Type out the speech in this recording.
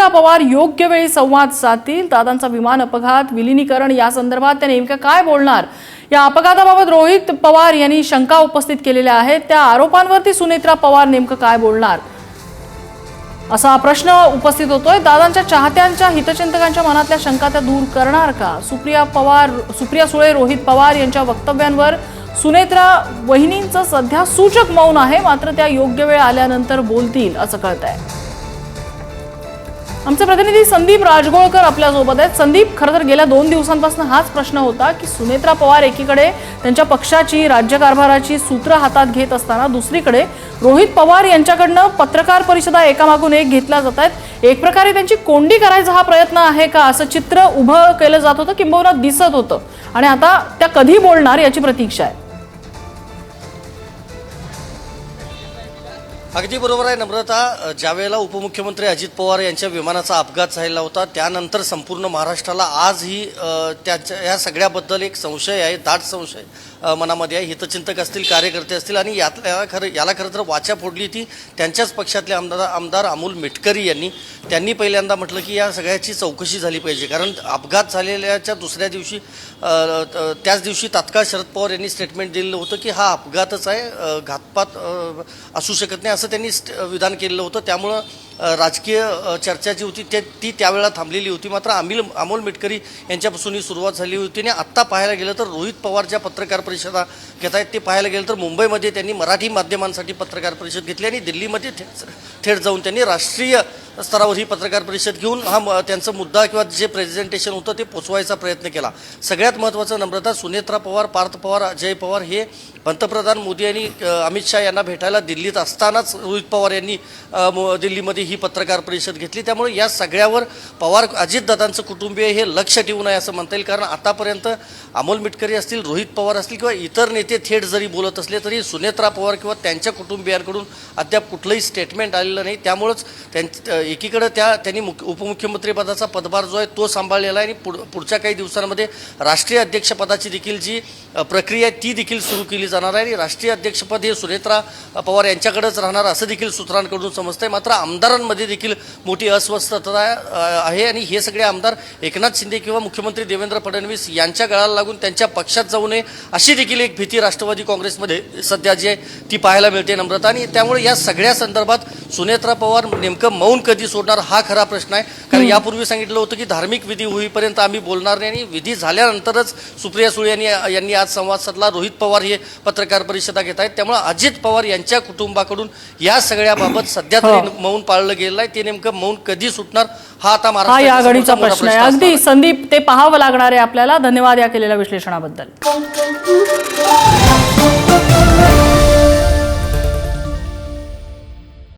सुनेत्रा पवार योग्य वेळी संवाद साधतील। दादांचा विमान अपघात विलीनीकरण या संदर्भात ते नेमकं काय बोलणार, या अपघाताबाबत रोहित पवार यांनी शंका उपस्थित केलेल्या आहेत। त्या आरोपांवरती सुनेत्रा पवार नेमकं काय बोलणार असा प्रश्न उपस्थित होतोय। दादांच्या चाहत्यांच्या हितचिंतकांच्या मनातल्या शंका त्या दूर करणार का? सुप्रिया सुळे रोहित पवार यांच्या वक्तव्यांवर सुनेत्रा वहिनींचं सध्या सूचक मौन आहे, मात्र त्या योग्य वेळ आल्यानंतर बोलतील असं कळतंय। आमचे प्रतिनिधी संदीप राजगोळकर आपल्या सोबत आहेत। संदीप, खरं तर गेल्या 2 दिवसांपासून हाच प्रश्न होता की सुनेत्रा पवार एकीकडे त्यांच्या पक्षाची राज्यकारभाराची सूत्र हातात घेत असताना दुसरीकडे रोहित पवार यांच्याकडनं पत्रकार परिषदा एकामागून एक घेतल्या जात आहेत। एक प्रकारे त्यांची कोंडी करायचा हा प्रयत्न आहे का असं चित्र उभं केलं जात होतं, किंबहुना दिसत होतं, आणि आता त्या कधी बोलणार याची प्रतीक्षा आहे। अगदी बरोबर आहे नम्रता। ज्यावेळेला उपमुख्यमंत्री अजित पवार यांच्या विमानाचा अपघात झालेला होता त्यानंतर संपूर्ण महाराष्ट्राला आजही या सगळ्याबद्दल एक संशय आहे, दाट संशय मनामध्ये आहे। हितचिंतक असतील, कार्यकर्ते असतील, आणि याला खरं तर वाचा फोडली ती त्यांच्याच पक्षातले आमदार अमोल मिटकरी यांनी। त्यांनी पहिल्यांदा म्हटलं की या सगळ्याची चौकशी झाली पाहिजे, कारण अपघात झालेल्याच्या दुसऱ्या दिवशी त्याच दिवशी तात्काळ शरद पवार यांनी स्टेटमेंट दिलेलं होतं की हा अपघातच आहे, घातपात असू शकत नाही असं त्यांनी विधान केलेलं होतं। त्यामुळं राजकीय चर्चा जी होती ती त्यावेळेला थांबलेली होती। मात्र अमोल मिटकरी यांच्यापासून ही सुरुवात झाली होती, आणि आत्ता पाहायला गेलं तर रोहित पवार ज्या पत्रकार परिषदा घेत आहेत ते पाहायला गेलं तर मुंबईमध्ये त्यांनी मराठी माध्यमांसाठी पत्रकार परिषद घेतली, आणि दिल्लीमध्ये थेट जाऊन त्यांनी राष्ट्रीय स्तरावर ही पत्रकार परिषद घेऊन त्यांचा मुद्दा किंवा जे प्रेझेंटेशन होतं ते पोचवायचा प्रयत्न केला। सगळ्यात महत्त्वाचं नम्रता, सुनेत्रा पवार, पार्थ पवार, अजय पवार हे पंतप्रधान मोदी आणि अमित शहा यांना भेटायला दिल्लीत असतानाच रोहित पवार यांनी दिल्लीमध्ये ही पत्रकार परिषद घेतली। त्यामुळे या सगळ्यावर पवार अजितदादांचं कुटुंबीय हे लक्ष ठेवून आहे असं म्हणता येईल, कारण आतापर्यंत अमोल मिटकरी असतील, रोहित पवार असतील किंवा इतर नेते थेट जरी बोलत असले तरी सुनेत्रा पवार किंवा त्यांच्या कुटुंबियांकडून अद्याप कुठलंही स्टेटमेंट आलेलं नाही। त्यामुळंच एकीकडे त्यांनी उपमुख्यमंत्रीपदाचा पदभार जो आहे तो सांभाळलेला आहे, आणि पुढच्या काही दिवसांमध्ये राष्ट्रीय अध्यक्षपदाची देखील जी प्रक्रिया आहे ती देखील सुरू केली जाणार आहे, आणि राष्ट्रीय अध्यक्षपद हे सुनेत्रा पवार यांच्याकडेच राहणार असं देखील सूत्रांकडून समजतंय। मात्र आमदारांमध्ये देखील मोठी अस्वस्थता आहे, आणि हे सगळे आमदार एकनाथ शिंदे किंवा मुख्यमंत्री देवेंद्र फडणवीस यांच्या गळाला लागून त्यांच्या पक्षात जाऊ नये अशी देखील एक भीती राष्ट्रवादी काँग्रेसमध्ये सध्या जी आहे ती पाहायला मिळते नम्रता। आणि त्यामुळे या सगळ्या संदर्भात सुनेत्रा पवार नेमकं मौन कधी सोडणार हा खरा प्रश्न आहे, कारण यापूर्वी सांगितलं होतं की धार्मिक विधी होईपर्यंत आम्ही बोलणार नाही, आणि विधी झाल्यानंतरच सुप्रिया सुळे यांनी आज संवाद साधला। रोहित पवार हे पत्रकार परिषदा घेत आहेत, त्यामुळे अजित पवार यांच्या कुटुंबाकडून या सगळ्याबाबत सध्या तरी मौन पाळलं गेलेलं आहे। ते नेमकं मौन कधी सुटणार हा आता महाराष्ट्राचा या घडीचा प्रश्न आहे। अगदी संदीप, ते पाहावं लागणार आहे आपल्याला। धन्यवाद या केलेल्या विश्लेषणाबद्दल।